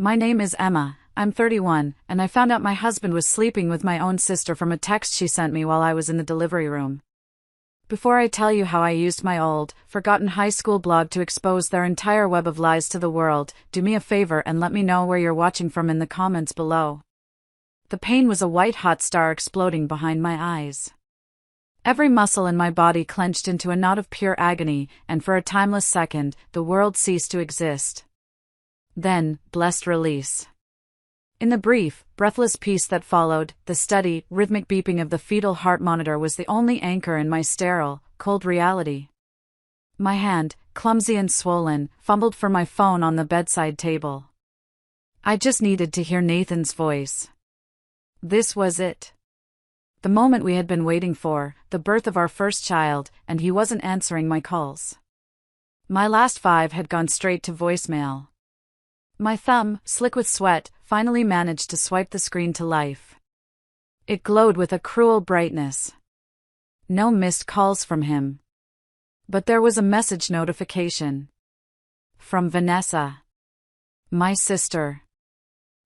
My name is Emma, I'm 31, and I found out my husband was sleeping with my own sister from a text she sent me while I was in the delivery room. Before I tell you how I used my old, forgotten high school blog to expose their entire web of lies to the world, do me a favor and let me know where you're watching from in the comments below. The pain was a white-hot star exploding behind my eyes. Every muscle in my body clenched into a knot of pure agony, and for a timeless second, the world ceased to exist. Then, blessed release. In the brief, breathless peace that followed, the steady, rhythmic beeping of the fetal heart monitor was the only anchor in my sterile, cold reality. My hand, clumsy and swollen, fumbled for my phone on the bedside table. I just needed to hear Nathan's voice. This was it. The moment we had been waiting for, the birth of our first child, and he wasn't answering my calls. My last 5 had gone straight to voicemail. My thumb, slick with sweat, finally managed to swipe the screen to life. It glowed with a cruel brightness. No missed calls from him. But there was a message notification. From Vanessa. My sister.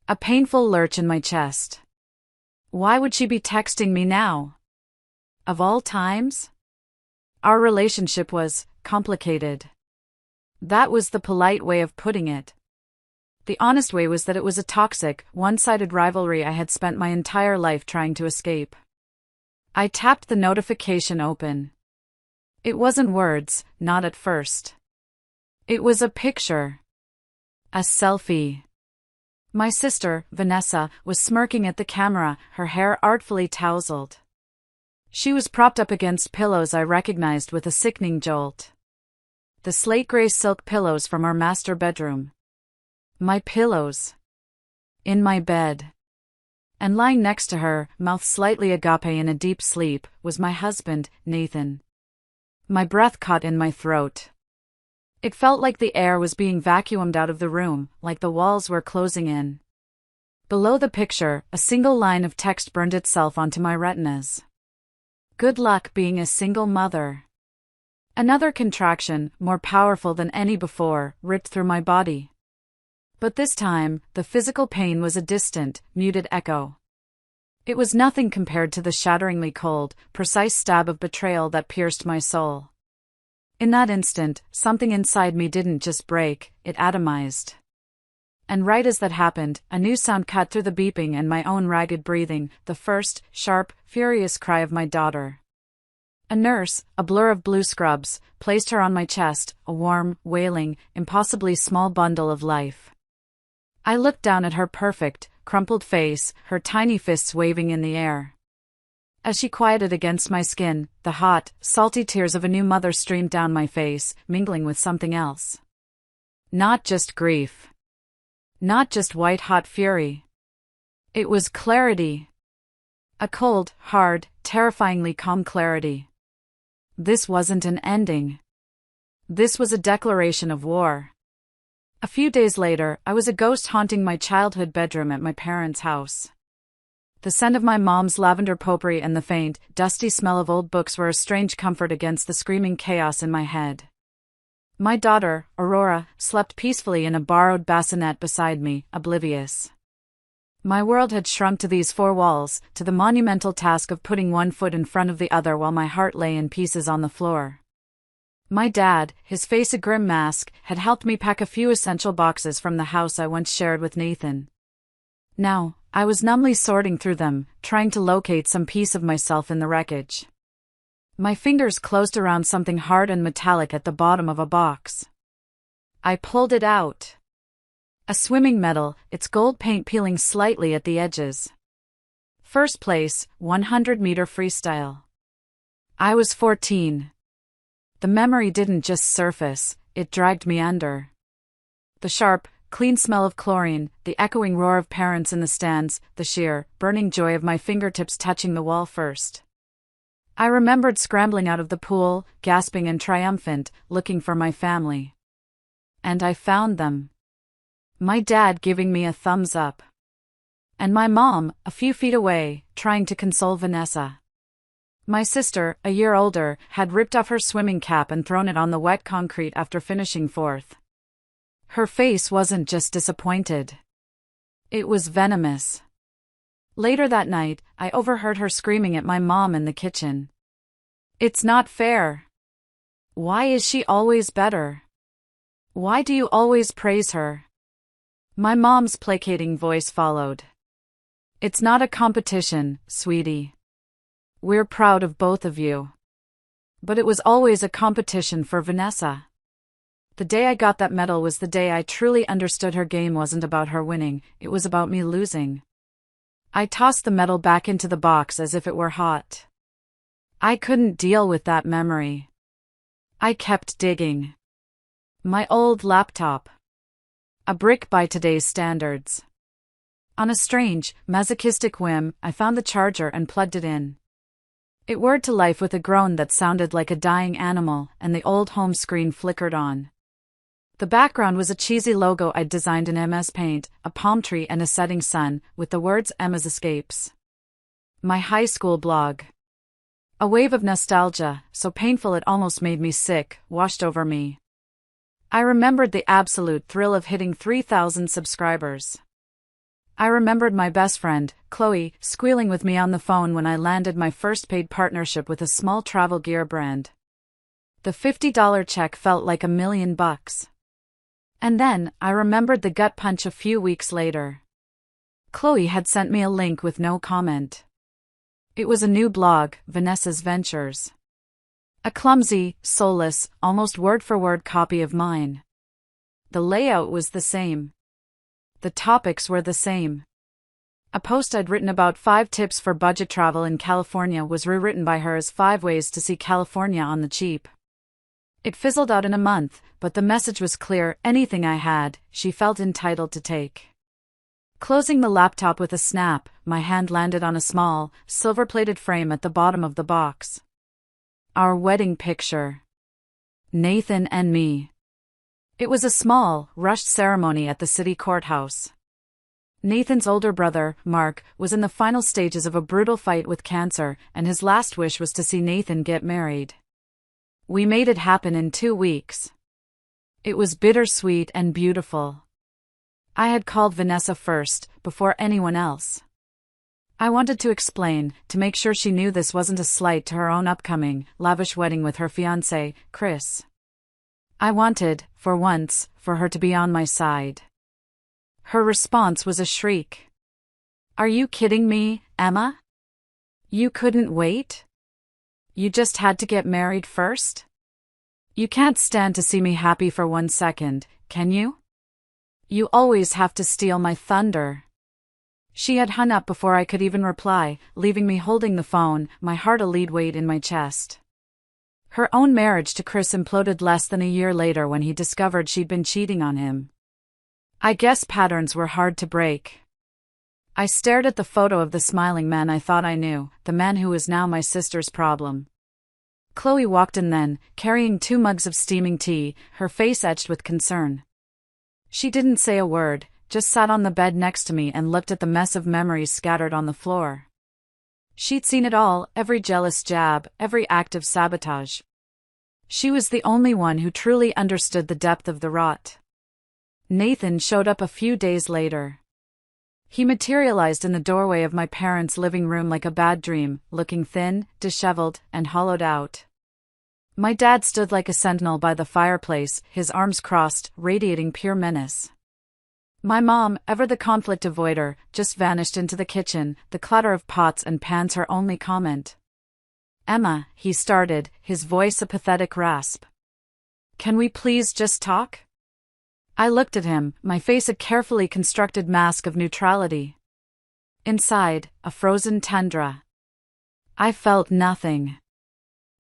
A painful lurch in my chest. Why would she be texting me now? Of all times? Our relationship was complicated. That was the polite way of putting it. The honest way was that it was a toxic, one-sided rivalry I had spent my entire life trying to escape. I tapped the notification open. It wasn't words, not at first. It was a picture. A selfie. My sister, Vanessa, was smirking at the camera, her hair artfully tousled. She was propped up against pillows I recognized with a sickening jolt. The slate-gray silk pillows from our master bedroom. My pillows. In my bed. And lying next to her, mouth slightly agape in a deep sleep, was my husband, Nathan. My breath caught in my throat. It felt like the air was being vacuumed out of the room, like the walls were closing in. Below the picture, a single line of text burned itself onto my retinas. Good luck being a single mother. Another contraction, more powerful than any before, ripped through my body. But this time, the physical pain was a distant, muted echo. It was nothing compared to the shatteringly cold, precise stab of betrayal that pierced my soul. In that instant, something inside me didn't just break, it atomized. And right as that happened, a new sound cut through the beeping and my own ragged breathing, the first, sharp, furious cry of my daughter. A nurse, a blur of blue scrubs, placed her on my chest, a warm, wailing, impossibly small bundle of life. I looked down at her perfect, crumpled face, her tiny fists waving in the air. As she quieted against my skin, the hot, salty tears of a new mother streamed down my face, mingling with something else. Not just grief. Not just white-hot fury. It was clarity. A cold, hard, terrifyingly calm clarity. This wasn't an ending. This was a declaration of war. A few days later, I was a ghost haunting my childhood bedroom at my parents' house. The scent of my mom's lavender potpourri and the faint, dusty smell of old books were a strange comfort against the screaming chaos in my head. My daughter, Aurora, slept peacefully in a borrowed bassinet beside me, oblivious. My world had shrunk to these 4 walls, to the monumental task of putting one foot in front of the other while my heart lay in pieces on the floor. My dad, his face a grim mask, had helped me pack a few essential boxes from the house I once shared with Nathan. Now, I was numbly sorting through them, trying to locate some piece of myself in the wreckage. My fingers closed around something hard and metallic at the bottom of a box. I pulled it out. A swimming medal, its gold paint peeling slightly at the edges. First place, 100-meter freestyle. I was 14. The memory didn't just surface, it dragged me under. The sharp, clean smell of chlorine, the echoing roar of parents in the stands, the sheer, burning joy of my fingertips touching the wall first. I remembered scrambling out of the pool, gasping and triumphant, looking for my family. And I found them. My dad giving me a thumbs up. And my mom, a few feet away, trying to console Vanessa. My sister, a year older, had ripped off her swimming cap and thrown it on the wet concrete after finishing 4th. Her face wasn't just disappointed. It was venomous. Later that night, I overheard her screaming at my mom in the kitchen. "It's not fair. Why is she always better? Why do you always praise her?" My mom's placating voice followed. "It's not a competition, sweetie. We're proud of both of you." But it was always a competition for Vanessa. The day I got that medal was the day I truly understood her game wasn't about her winning, it was about me losing. I tossed the medal back into the box as if it were hot. I couldn't deal with that memory. I kept digging. My old laptop. A brick by today's standards. On a strange, masochistic whim, I found the charger and plugged it in. It whirred to life with a groan that sounded like a dying animal, and the old home screen flickered on. The background was a cheesy logo I'd designed in MS Paint, a palm tree and a setting sun, with the words Emma's Escapes. My high school blog. A wave of nostalgia, so painful it almost made me sick, washed over me. I remembered the absolute thrill of hitting 3,000 subscribers. I remembered my best friend, Chloe, squealing with me on the phone when I landed my first paid partnership with a small travel gear brand. The $50 check felt like $1,000,000. And then, I remembered the gut punch a few weeks later. Chloe had sent me a link with no comment. It was a new blog, Vanessa's Ventures. A clumsy, soulless, almost word-for-word copy of mine. The layout was the same. The topics were the same. A post I'd written about 5 tips for budget travel in California was rewritten by her as 5 ways to see California on the cheap. It fizzled out in a month, but the message was clear: anything I had, she felt entitled to take. Closing the laptop with a snap, my hand landed on a small, silver-plated frame at the bottom of the box. Our wedding picture. Nathan and me. It was a small, rushed ceremony at the city courthouse. Nathan's older brother, Mark, was in the final stages of a brutal fight with cancer, and his last wish was to see Nathan get married. We made it happen in 2 weeks. It was bittersweet and beautiful. I had called Vanessa first, before anyone else. I wanted to explain, to make sure she knew this wasn't a slight to her own upcoming, lavish wedding with her fiancé, Chris. I wanted, for once, for her to be on my side. Her response was a shriek. "Are you kidding me, Emma? You couldn't wait? You just had to get married first? You can't stand to see me happy for 1 second, can you? You always have to steal my thunder." She had hung up before I could even reply, leaving me holding the phone, my heart a lead weight in my chest. Her own marriage to Chris imploded less than a year later when he discovered she'd been cheating on him. I guess patterns were hard to break. I stared at the photo of the smiling man I thought I knew, the man who was now my sister's problem. Chloe walked in then, carrying 2 mugs of steaming tea, her face etched with concern. She didn't say a word, just sat on the bed next to me and looked at the mess of memories scattered on the floor. She'd seen it all, every jealous jab, every act of sabotage. She was the only one who truly understood the depth of the rot. Nathan showed up a few days later. He materialized in the doorway of my parents' living room like a bad dream, looking thin, disheveled, and hollowed out. My dad stood like a sentinel by the fireplace, his arms crossed, radiating pure menace. My mom, ever the conflict avoider, just vanished into the kitchen, the clatter of pots and pans her only comment. "Emma," he started, his voice a pathetic rasp. "Can we please just talk?" I looked at him, my face a carefully constructed mask of neutrality. Inside, a frozen tundra. I felt nothing.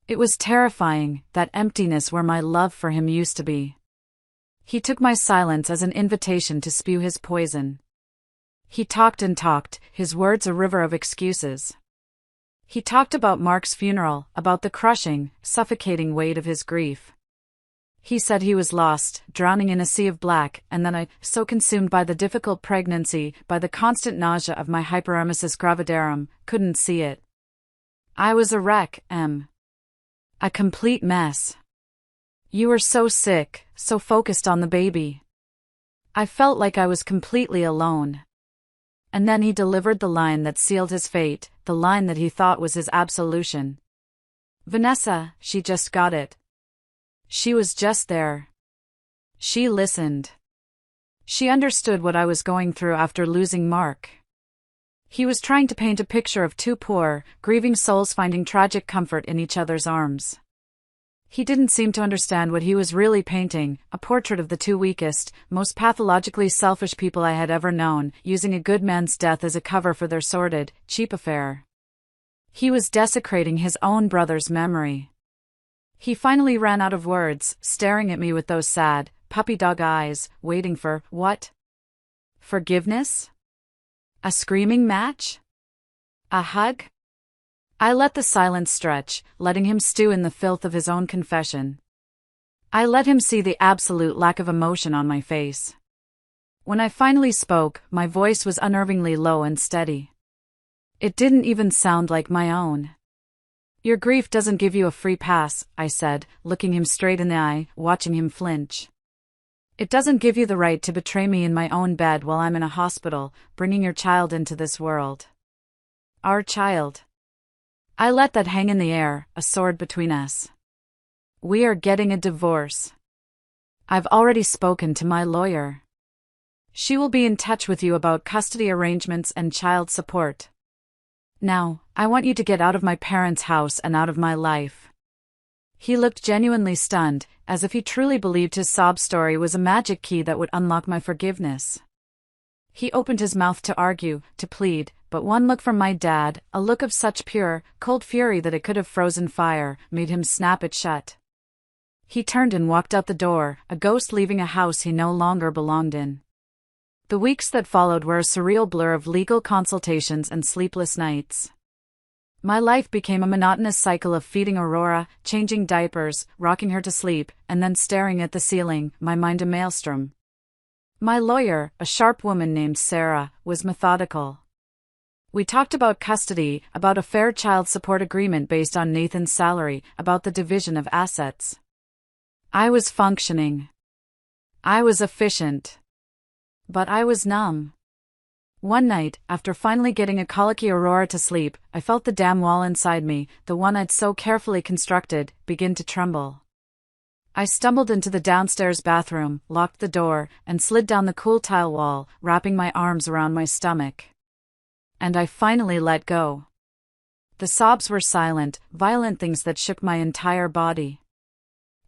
It was terrifying, that emptiness where my love for him used to be. He took my silence as an invitation to spew his poison. He talked and talked, his words a river of excuses. He talked about Mark's funeral, about the crushing, suffocating weight of his grief. He said he was lost, drowning in a sea of black, and then I, so consumed by the difficult pregnancy, by the constant nausea of my hyperemesis gravidarum, couldn't see it. I was a wreck, Em. A complete mess. You were so sick, so focused on the baby. I felt like I was completely alone. And then he delivered the line that sealed his fate, the line that he thought was his absolution. Vanessa, she just got it. She was just there. She listened. She understood what I was going through after losing Mark. He was trying to paint a picture of two poor, grieving souls finding tragic comfort in each other's arms. He didn't seem to understand what he was really painting, a portrait of the two weakest, most pathologically selfish people I had ever known, using a good man's death as a cover for their sordid, cheap affair. He was desecrating his own brother's memory. He finally ran out of words, staring at me with those sad, puppy dog eyes, waiting for, what? Forgiveness? A screaming match? A hug? I let the silence stretch, letting him stew in the filth of his own confession. I let him see the absolute lack of emotion on my face. When I finally spoke, my voice was unnervingly low and steady. It didn't even sound like my own. Your grief doesn't give you a free pass, I said, looking him straight in the eye, watching him flinch. It doesn't give you the right to betray me in my own bed while I'm in a hospital, bringing your child into this world. Our child. I let that hang in the air, a sword between us. We are getting a divorce. I've already spoken to my lawyer. She will be in touch with you about custody arrangements and child support. Now, I want you to get out of my parents' house and out of my life. He looked genuinely stunned, as if he truly believed his sob story was a magic key that would unlock my forgiveness. He opened his mouth to argue, to plead, but one look from my dad, a look of such pure, cold fury that it could have frozen fire, made him snap it shut. He turned and walked out the door, a ghost leaving a house he no longer belonged in. The weeks that followed were a surreal blur of legal consultations and sleepless nights. My life became a monotonous cycle of feeding Aurora, changing diapers, rocking her to sleep, and then staring at the ceiling, my mind a maelstrom. My lawyer, a sharp woman named Sarah, was methodical. We talked about custody, about a fair child support agreement based on Nathan's salary, about the division of assets. I was functioning. I was efficient. But I was numb. One night, after finally getting a colicky Aurora to sleep, I felt the damn wall inside me, the one I'd so carefully constructed, begin to tremble. I stumbled into the downstairs bathroom, locked the door, and slid down the cool tile wall, wrapping my arms around my stomach. And I finally let go. The sobs were silent, violent things that shook my entire body.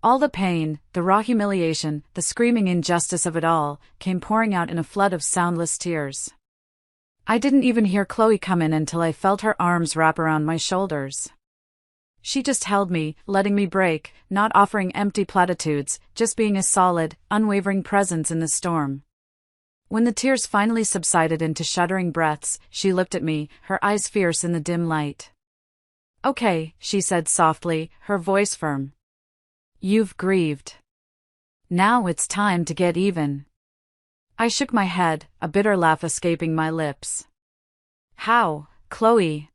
All the pain, the raw humiliation, the screaming injustice of it all, came pouring out in a flood of soundless tears. I didn't even hear Chloe come in until I felt her arms wrap around my shoulders. She just held me, letting me break, not offering empty platitudes, just being a solid, unwavering presence in the storm. When the tears finally subsided into shuddering breaths, she looked at me, her eyes fierce in the dim light. Okay, she said softly, her voice firm. You've grieved. Now it's time to get even. I shook my head, a bitter laugh escaping my lips. How, Chloe?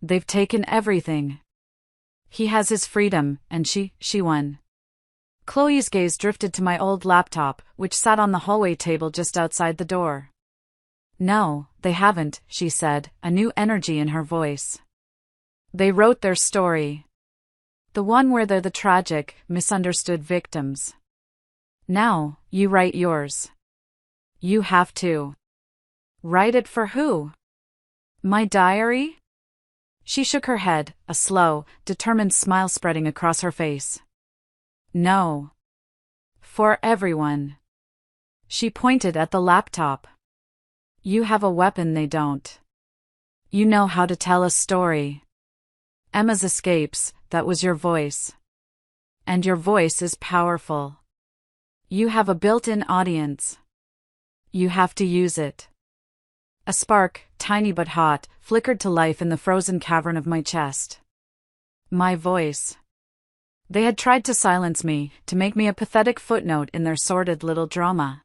They've taken everything. He has his freedom, and she won. Chloe's gaze drifted to my old laptop, which sat on the hallway table just outside the door. No, they haven't, she said, a new energy in her voice. They wrote their story. The one where they're the tragic, misunderstood victims. Now, you write yours. You have to. Write it for who? My diary? She shook her head, a slow, determined smile spreading across her face. No. For everyone. She pointed at the laptop. You have a weapon they don't. You know how to tell a story. Emma's escapes, that was your voice. And your voice is powerful. You have a built-in audience. You have to use it. A spark, tiny but hot, flickered to life in the frozen cavern of my chest. My voice. They had tried to silence me, to make me a pathetic footnote in their sordid little drama.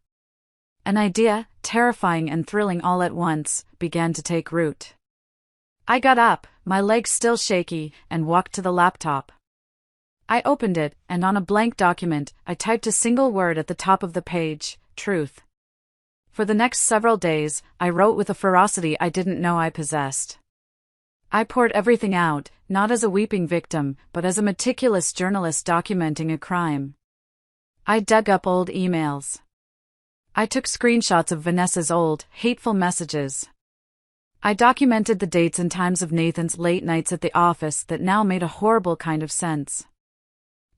An idea, terrifying and thrilling all at once, began to take root. I got up, my legs still shaky, and walked to the laptop. I opened it, and on a blank document, I typed a single word at the top of the page, truth. For the next several days, I wrote with a ferocity I didn't know I possessed. I poured everything out, not as a weeping victim, but as a meticulous journalist documenting a crime. I dug up old emails. I took screenshots of Vanessa's old, hateful messages. I documented the dates and times of Nathan's late nights at the office that now made a horrible kind of sense.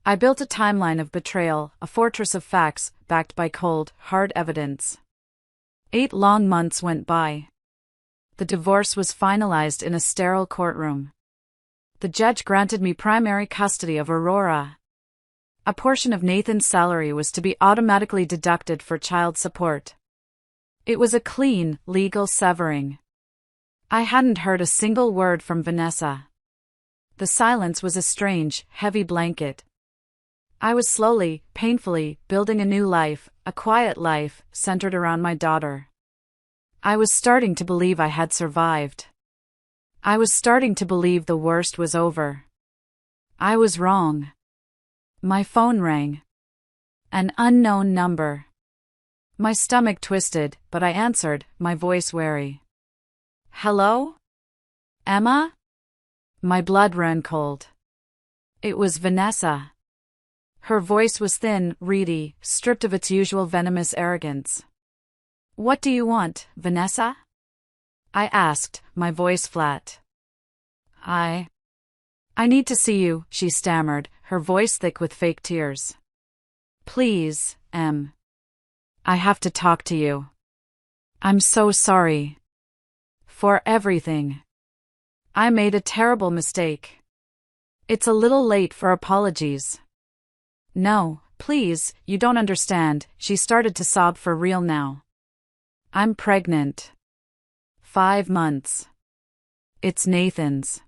I built a timeline of betrayal, a fortress of facts, backed by cold, hard evidence. 8 long months went by. The divorce was finalized in a sterile courtroom. The judge granted me primary custody of Aurora. A portion of Nathan's salary was to be automatically deducted for child support. It was a clean, legal severing. I hadn't heard a single word from Vanessa. The silence was a strange, heavy blanket. I was slowly, painfully, building a new life, a quiet life, centered around my daughter. I was starting to believe I had survived. I was starting to believe the worst was over. I was wrong. My phone rang. An unknown number. My stomach twisted, but I answered, my voice wary. Hello? Emma? My blood ran cold. It was Vanessa. Her voice was thin, reedy, stripped of its usual venomous arrogance. What do you want, Vanessa? I asked, my voice flat. I need to see you, she stammered, her voice thick with fake tears. Please, Em. I have to talk to you. I'm so sorry. For everything. I made a terrible mistake. It's a little late for apologies. No, please, you don't understand, she started to sob for real now. I'm pregnant. 5 months. It's Nathan's.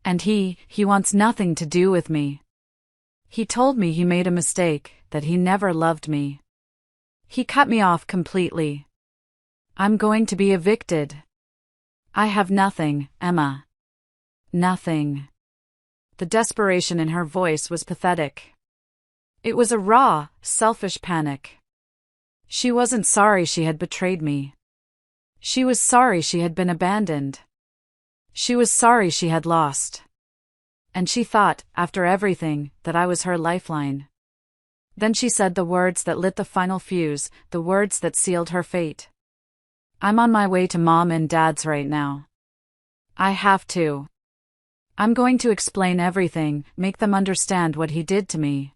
And he wants nothing to do with me. He told me he made a mistake, that he never loved me. He cut me off completely. I'm going to be evicted. I have nothing, Emma. Nothing. The desperation in her voice was pathetic. It was a raw, selfish panic. She wasn't sorry she had betrayed me. She was sorry she had been abandoned. She was sorry she had lost. And she thought, after everything, that I was her lifeline. Then she said the words that lit the final fuse, the words that sealed her fate. I'm on my way to Mom and Dad's right now. I have to. I'm going to explain everything, make them understand what he did to me.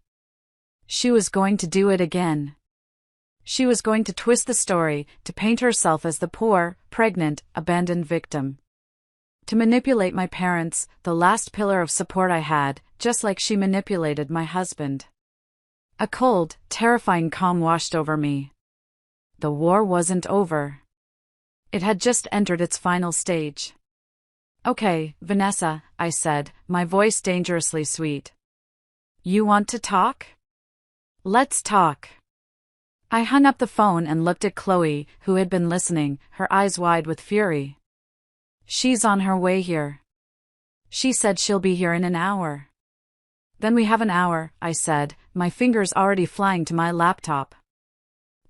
She was going to do it again. She was going to twist the story, to paint herself as the poor, pregnant, abandoned victim. To manipulate my parents, the last pillar of support I had, just like she manipulated my husband. A cold, terrifying calm washed over me. The war wasn't over. It had just entered its final stage. Okay, Vanessa, I said, my voice dangerously sweet. You want to talk? Let's talk. I hung up the phone and looked at Chloe, who had been listening, her eyes wide with fury. She's on her way here. She said she'll be here in an hour. Then we have an hour, I said, my fingers already flying to my laptop.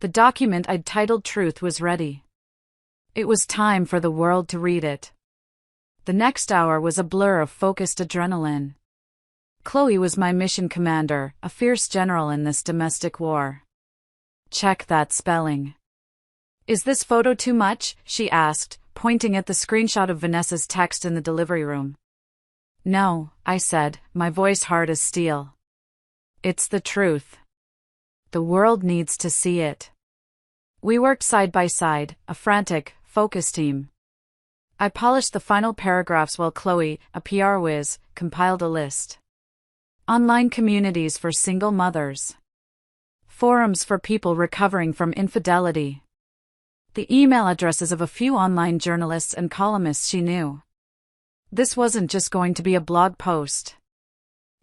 The document I'd titled Truth was ready. It was time for the world to read it. The next hour was a blur of focused adrenaline. Chloe was my mission commander, a fierce general in this domestic war. Check that spelling. Is this photo too much? She asked, pointing at the screenshot of Vanessa's text in the delivery room. No, I said, my voice hard as steel. It's the truth. The world needs to see it. We worked side by side, a frantic, focus team. I polished the final paragraphs while Chloe, a PR whiz, compiled a list. Online communities for single mothers. Forums for people recovering from infidelity. The email addresses of a few online journalists and columnists she knew. This wasn't just going to be a blog post.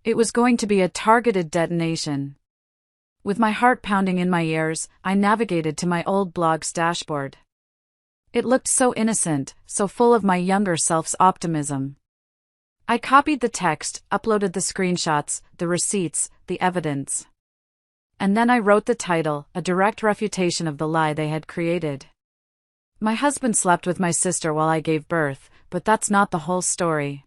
It was going to be a targeted detonation. With my heart pounding in my ears, I navigated to my old blog's dashboard. It looked so innocent, so full of my younger self's optimism. I copied the text, uploaded the screenshots, the receipts, the evidence. And then I wrote the title, a direct refutation of the lie they had created. My husband slept with my sister while I gave birth, but that's not the whole story.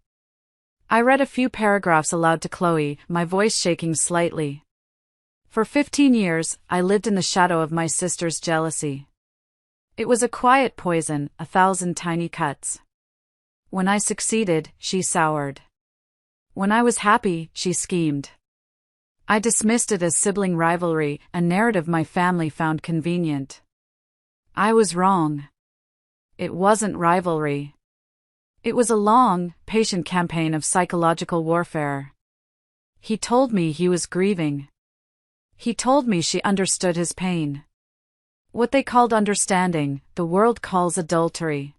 I read a few paragraphs aloud to Chloe, my voice shaking slightly. For 15 years, I lived in the shadow of my sister's jealousy. It was a quiet poison, 1,000 tiny cuts. When I succeeded, she soured. When I was happy, she schemed. I dismissed it as sibling rivalry, a narrative my family found convenient. I was wrong. It wasn't rivalry. It was a long, patient campaign of psychological warfare. He told me he was grieving. He told me she understood his pain. What they called understanding, the world calls adultery.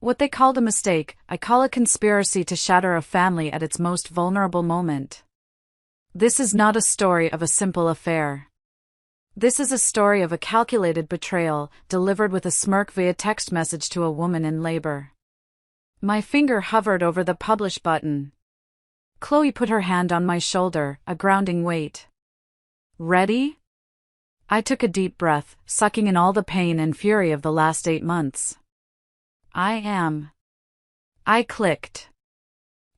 What they called a mistake, I call a conspiracy to shatter a family at its most vulnerable moment. This is not a story of a simple affair. This is a story of a calculated betrayal, delivered with a smirk via text message to a woman in labor. My finger hovered over the publish button. Chloe put her hand on my shoulder, a grounding weight. Ready? I took a deep breath, sucking in all the pain and fury of the last 8 months. I am. I clicked.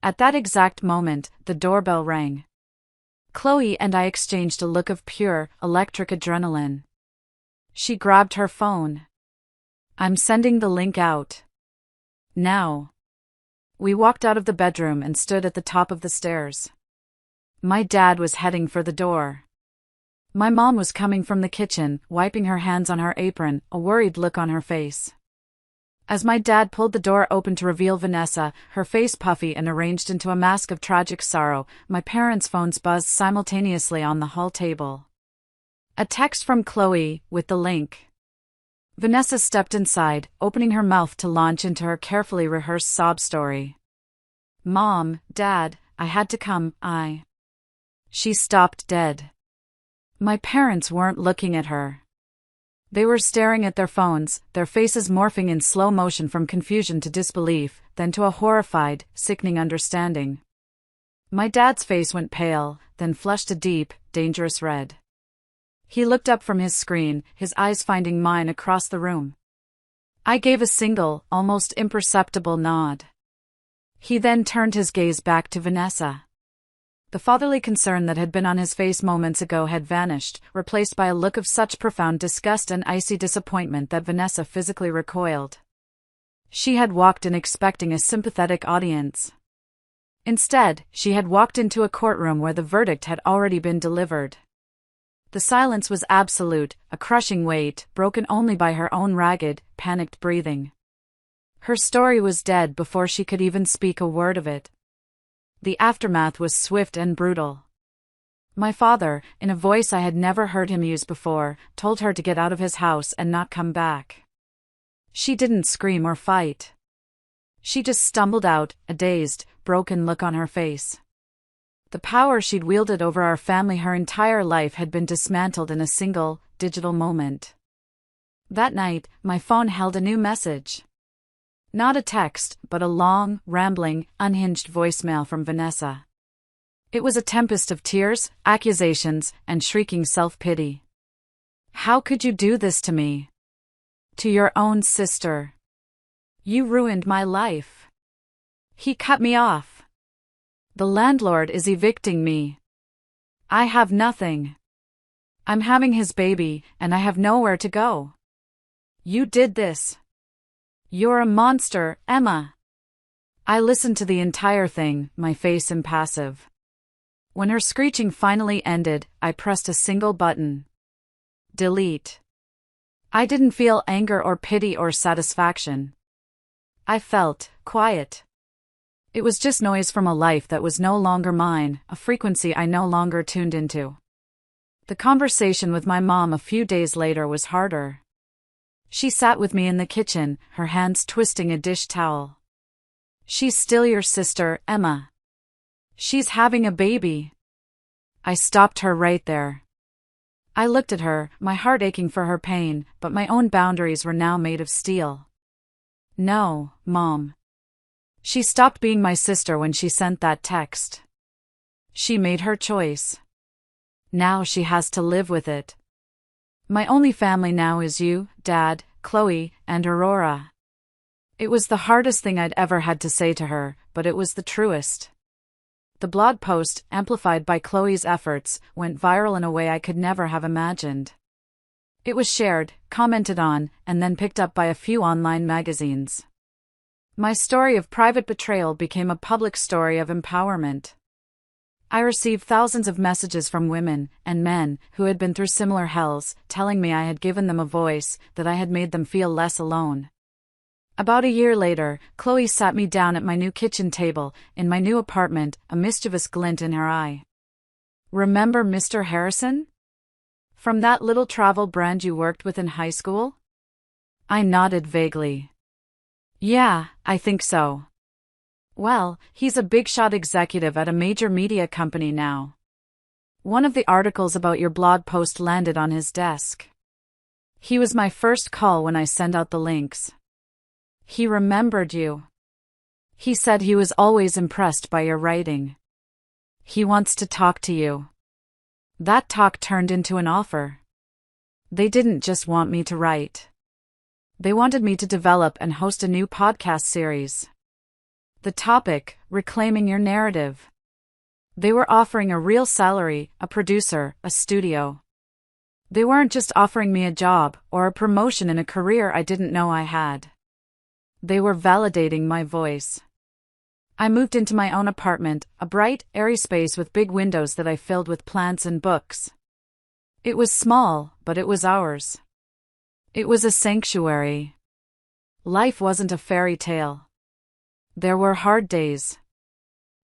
At that exact moment, the doorbell rang. Chloe and I exchanged a look of pure, electric adrenaline. She grabbed her phone. I'm sending the link out. Now. We walked out of the bedroom and stood at the top of the stairs. My dad was heading for the door. My mom was coming from the kitchen, wiping her hands on her apron, a worried look on her face. As my dad pulled the door open to reveal Vanessa, her face puffy and arranged into a mask of tragic sorrow, my parents' phones buzzed simultaneously on the hall table. A text from Chloe, with the link. Vanessa stepped inside, opening her mouth to launch into her carefully rehearsed sob story. Mom, Dad, I had to come, She stopped dead. My parents weren't looking at her. They were staring at their phones, their faces morphing in slow motion from confusion to disbelief, then to a horrified, sickening understanding. My dad's face went pale, then flushed a deep, dangerous red. He looked up from his screen, his eyes finding mine across the room. I gave a single, almost imperceptible nod. He then turned his gaze back to Vanessa. The fatherly concern that had been on his face moments ago had vanished, replaced by a look of such profound disgust and icy disappointment that Vanessa physically recoiled. She had walked in expecting a sympathetic audience. Instead, she had walked into a courtroom where the verdict had already been delivered. The silence was absolute, a crushing weight, broken only by her own ragged, panicked breathing. Her story was dead before she could even speak a word of it. The aftermath was swift and brutal. My father, in a voice I had never heard him use before, told her to get out of his house and not come back. She didn't scream or fight. She just stumbled out, a dazed, broken look on her face. The power she'd wielded over our family her entire life had been dismantled in a single, digital moment. That night, my phone held a new message. Not a text, but a long, rambling, unhinged voicemail from Vanessa. It was a tempest of tears, accusations, and shrieking self-pity. How could you do this to me? To your own sister. You ruined my life. He cut me off. The landlord is evicting me. I have nothing. I'm having his baby, and I have nowhere to go. You did this. You're a monster, Emma. I listened to the entire thing, my face impassive. When her screeching finally ended, I pressed a single button. Delete. I didn't feel anger or pity or satisfaction. I felt quiet. It was just noise from a life that was no longer mine, a frequency I no longer tuned into. The conversation with my mom a few days later was harder. She sat with me in the kitchen, her hands twisting a dish towel. She's still your sister, Emma. She's having a baby. I stopped her right there. I looked at her, my heart aching for her pain, but my own boundaries were now made of steel. No, Mom. She stopped being my sister when she sent that text. She made her choice. Now she has to live with it. My only family now is you, Dad, Chloe, and Aurora. It was the hardest thing I'd ever had to say to her, but it was the truest. The blog post, amplified by Chloe's efforts, went viral in a way I could never have imagined. It was shared, commented on, and then picked up by a few online magazines. My story of private betrayal became a public story of empowerment. I received thousands of messages from women and men who had been through similar hells, telling me I had given them a voice, that I had made them feel less alone. About a year later, Chloe sat me down at my new kitchen table, in my new apartment, a mischievous glint in her eye. "Remember Mr. Harrison? From that little travel brand you worked with in high school?" I nodded vaguely. "Yeah, I think so. Well, he's a big-shot executive at a major media company now. One of the articles about your blog post landed on his desk. He was my first call when I sent out the links. He remembered you. He said he was always impressed by your writing. He wants to talk to you." That talk turned into an offer. They didn't just want me to write. They wanted me to develop and host a new podcast series. The topic, Reclaiming Your Narrative. They were offering a real salary, a producer, a studio. They weren't just offering me a job or a promotion in a career I didn't know I had. They were validating my voice. I moved into my own apartment, a bright, airy space with big windows that I filled with plants and books. It was small, but it was ours. It was a sanctuary. Life wasn't a fairy tale. There were hard days.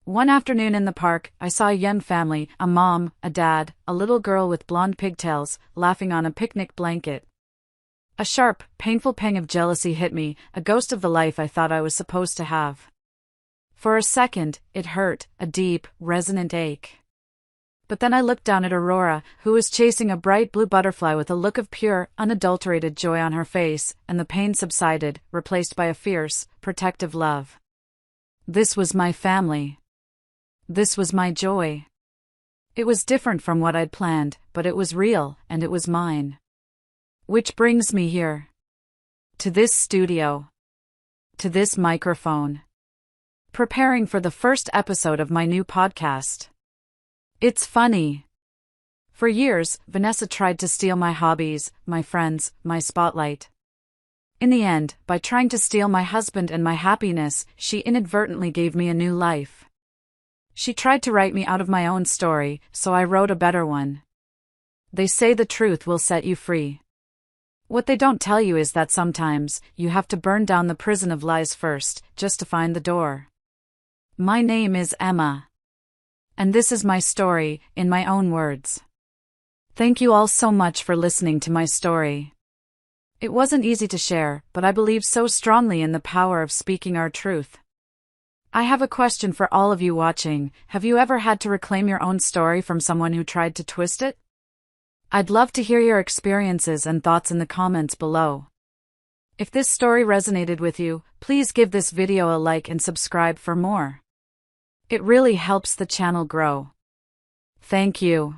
One afternoon in the park, I saw a young family, a mom, a dad, a little girl with blonde pigtails, laughing on a picnic blanket. A sharp, painful pang of jealousy hit me, a ghost of the life I thought I was supposed to have. For a second, it hurt, a deep, resonant ache. But then I looked down at Aurora, who was chasing a bright blue butterfly with a look of pure, unadulterated joy on her face, and the pain subsided, replaced by a fierce, protective love. This was my family. This was my joy. It was different from what I'd planned, but it was real, and it was mine. Which brings me here. To this studio. To this microphone. Preparing for the first episode of my new podcast. It's funny. For years, Vanessa tried to steal my hobbies, my friends, my spotlight. In the end, by trying to steal my husband and my happiness, she inadvertently gave me a new life. She tried to write me out of my own story, so I wrote a better one. They say the truth will set you free. What they don't tell you is that sometimes, you have to burn down the prison of lies first, just to find the door. My name is Emma. And this is my story, in my own words. Thank you all so much for listening to my story. It wasn't easy to share, but I believe so strongly in the power of speaking our truth. I have a question for all of you watching. Have you ever had to reclaim your own story from someone who tried to twist it? I'd love to hear your experiences and thoughts in the comments below. If this story resonated with you, please give this video a like and subscribe for more. It really helps the channel grow. Thank you.